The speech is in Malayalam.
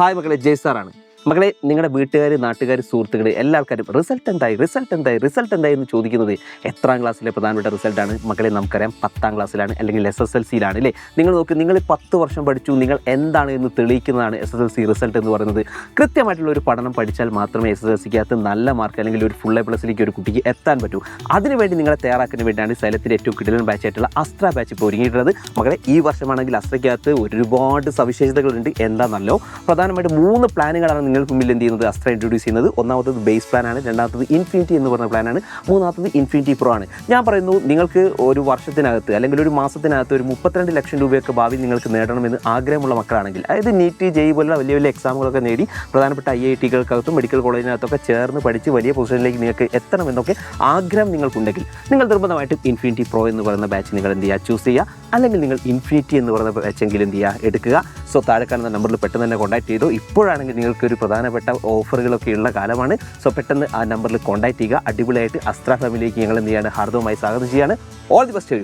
ഹായ് മക്കളെ, ജയ്സാറാണ്. മക്കളെ, നിങ്ങളുടെ വീട്ടുകാർ, നാട്ടുകാർ, സുഹൃത്തുക്കൾ എല്ലാവർക്കും റിസൾട്ട് എന്തായി എന്ന് ചോദിക്കുന്നത് എത്രാം ക്ലാസ്സിലെ പ്രധാനപ്പെട്ട റിസൾട്ടാണ് മക്കളെ? നമുക്കറിയാം 10ാം ക്ലാസ്സിലാണ്, അല്ലെങ്കിൽ SSLCയിലാണ് അല്ലേ? നിങ്ങൾ നോക്ക്, നിങ്ങൾ 10 വർഷം പഠിച്ചു, നിങ്ങൾ എന്താണ് എന്ന് തെളിയിക്കുന്നതാണ് SSLC റിസൾട്ട് എന്ന് പറയുന്നത്. കൃത്യമായിട്ടുള്ള ഒരു പഠനം പഠിച്ചാൽ മാത്രമേ SSLCക്കകത്ത് നല്ല മാർക്ക് അല്ലെങ്കിൽ ഒരു ഫുൾ A+ ഒരു കുട്ടിക്ക് എത്താൻ പറ്റൂ. അതിനുവേണ്ടി നിങ്ങളെ തയ്യാറാക്കാൻ വേണ്ടിയാണ് സൈലത്തിൻ്റെ ഏറ്റവും കിടിലൻ ബാച്ചായിട്ടുള്ള അസ്ത്ര ബാച്ച് ഇപ്പോൾ ഒരുങ്ങിയിട്ടുള്ളത്. മക്കളെ, ഈ വർഷമാണെങ്കിൽ അസ്ത്രയ്ക്കകത്ത് ഒരുപാട് സവിശേഷതകളുണ്ട്. എന്താണെന്നല്ലോ, പ്രധാനമായിട്ട് 3 പ്ലാനുകളാണ് നിങ്ങൾക്ക് മുമ്പിൽ എന്ത് ചെയ്യുന്നത്, അസ്ത്ര ഇൻട്രൊഡ്യൂസ് ചെയ്യുന്നത്. ഒന്നാമത്തത് ബേസ് പ്ലാനാണ്, രണ്ടാമത്തത് ഇൻഫിനിറ്റി എന്ന് പറഞ്ഞ പ്ലാനാണ്, മൂന്നാമത്തത് ഇൻഫിനിറ്റി പ്രോ ആണ്. ഞാൻ പറയുന്നു, നിങ്ങൾക്ക് ഒരു വർഷത്തിനകത്ത് അല്ലെങ്കിൽ ഒരു മാസത്തിനകത്ത് ഒരു 32 ലക്ഷം രൂപയൊക്കെ ഭാവി നിങ്ങൾക്ക് നേടണമെന്ന് ആഗ്രഹമുള്ള മക്കളാണെങ്കിൽ, അതായത് നീറ്റ്, JEE പോലുള്ള വലിയ വലിയ എക്സാമുകളൊക്കെ നേടി പ്രധാനപ്പെട്ട IITകൾക്കകത്തും മെഡിക്കൽ കോളേജിനകത്തൊക്കെ ചേർന്ന് പഠിച്ച് വലിയ പൊസിഷനിലേക്ക് നിങ്ങൾക്ക് എത്തണമെന്നൊക്കെ ആഗ്രഹം നിങ്ങൾക്കുണ്ടെങ്കിൽ, നിങ്ങൾ നിർബന്ധമായിട്ടും ഇൻഫിനിറ്റി പ്രോ എന്ന് പറയുന്ന ബാച്ച് നിങ്ങൾ എന്ത് ചെയ്യുക, ചൂസ് ചെയ്യുക. അല്ലെങ്കിൽ നിങ്ങൾ ഇൻഫിനിറ്റി എന്ന് പറയുന്ന ബാച്ചെങ്കിലും എന്ത് ചെയ്യുക, എടുക്കുക. സോ താഴെ കാണുന്ന നമ്പറിൽ പെട്ടെന്ന് തന്നെ കോൺടാക്ട് ചെയ്തു. ഇപ്പോഴാണെങ്കിൽ നിങ്ങൾക്ക് ഒരു പ്രധാനപ്പെട്ട ഓഫറുകളൊക്കെ ഉള്ള കാലമാണ്. സോ പെട്ടെന്ന് ആ നമ്പറിൽ കോൺടാക്ട് ചെയ്യുക. അടിപൊളിയായിട്ട് അസ്ത്ര ഫാമിലിയിലേക്ക് ഞങ്ങൾ എന്ത് ചെയ്യാണ്, ഹാർദവമായി സ്വാഗതം ചെയ്യാണ്. All the best.